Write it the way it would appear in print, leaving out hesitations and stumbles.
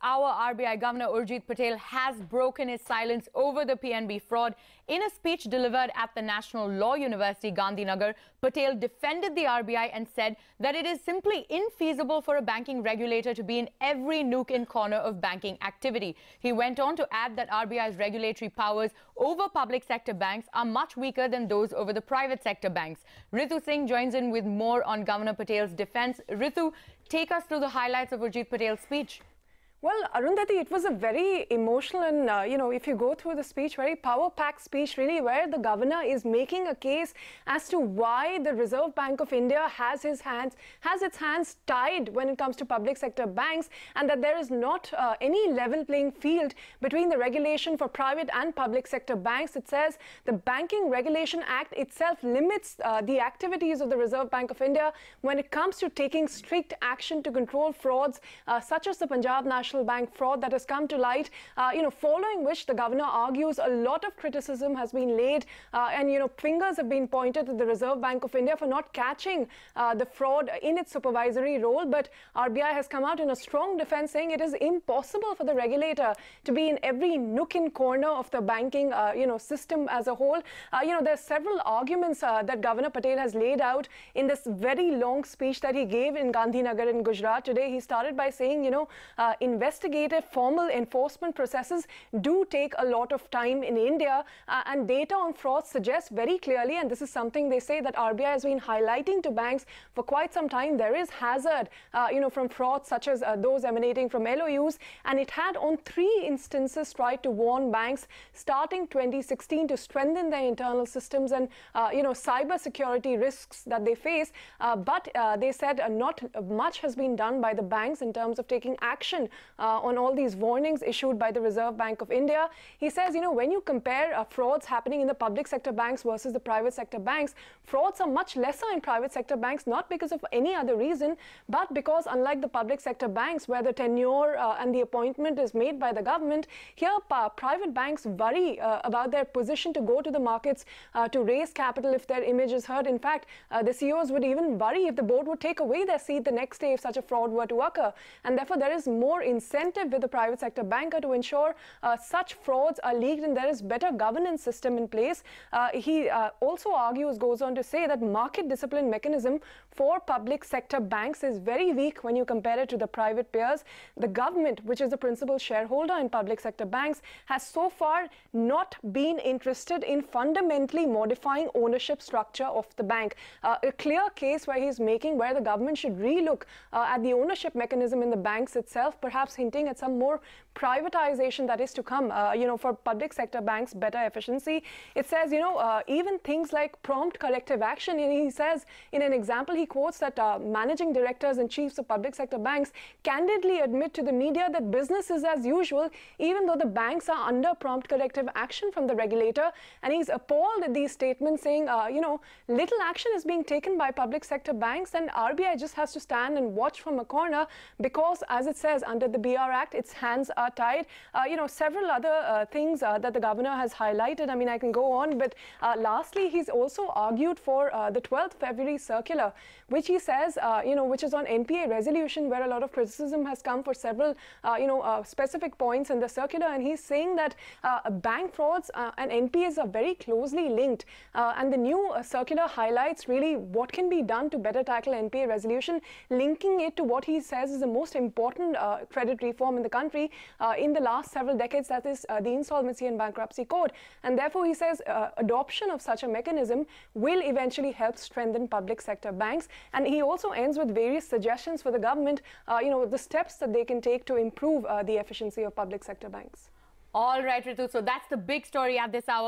hour, RBI Governor Urjit Patel has broken his silence over the PNB fraud. In a speech delivered at the National Law University, Gandhinagar, Patel defended the RBI and said that it is simply infeasible for a banking regulator to be in every nook and corner of banking activity. He went on to add that RBI's regulatory powers over public sector banks are much weaker than those over the private sector banks. Ritu Singh joins in with more on Governor Patel's defense. Ritu, take us through the highlights of Urjit Patel's speech. Well, Arundhati, it was a very emotional and, if you go through the speech, very power-packed speech, really, where the governor is making a case as to why the Reserve Bank of India has its hands tied when it comes to public sector banks, and that there is not any level playing field between the regulation for private and public sector banks. It says the Banking Regulation Act itself limits the activities of the Reserve Bank of India when it comes to taking strict action to control frauds such as the Punjab National Bank fraud that has come to light, following which the governor argues a lot of criticism has been laid and, fingers have been pointed at the Reserve Bank of India for not catching the fraud in its supervisory role. But RBI has come out in a strong defense, saying it is impossible for the regulator to be in every nook and corner of the banking, system as a whole. There are several arguments that Governor Patel has laid out in this very long speech that he gave in Gandhinagar in Gujarat today. He started by saying, investigative formal enforcement processes do take a lot of time in India, and data on fraud suggests very clearly, and this is something they say that RBI has been highlighting to banks for quite some time, there is hazard, from frauds such as those emanating from LOUs, and it had on 3 instances tried to warn banks starting 2016 to strengthen their internal systems and, cyber security risks that they face. But they said not much has been done by the banks in terms of taking action on all these warnings issued by the Reserve Bank of India. He says, when you compare frauds happening in the public sector banks versus the private sector banks, frauds are much lesser in private sector banks, not because of any other reason, but because unlike the public sector banks where the tenure and the appointment is made by the government, here private banks worry about their position to go to the markets to raise capital if their image is hurt. In fact, the CEOs would even worry if the board would take away their seat the next day if such a fraud were to occur. And therefore, there is more incentive with the private sector banker to ensure such frauds are leaked and there is better governance system in place. He also goes on to say that market discipline mechanism for public sector banks is very weak when you compare it to the private peers. The government, which is the principal shareholder in public sector banks, has so far not been interested in fundamentally modifying ownership structure of the bank. A clear case where he's making where the government should relook at the ownership mechanism in the banks itself, perhaps hinting at some more privatization that is to come, for public sector banks, better efficiency. It says, even things like prompt corrective action. And he says, in an example, he quotes that managing directors and chiefs of public sector banks candidly admit to the media that business is as usual, even though the banks are under prompt corrective action from the regulator. And he's appalled at these statements, saying, little action is being taken by public sector banks, and RBI just has to stand and watch from a corner because, as it says, under the BR Act, its hands are tied. Several other things that the governor has highlighted. I mean, I can go on, but lastly, he's also argued for the 12th February circular, which he says, which is on NPA resolution, where a lot of criticism has come for several, specific points in the circular. And he's saying that bank frauds and NPAs are very closely linked. And the new circular highlights really what can be done to better tackle NPA resolution, linking it to what he says is the most important credit reform in the country in the last several decades, that is the Insolvency and Bankruptcy Code. And therefore, he says adoption of such a mechanism will eventually help strengthen public sector banks. And he also ends with various suggestions for the government, the steps that they can take to improve the efficiency of public sector banks. All right, Ritu. So that's the big story at this hour.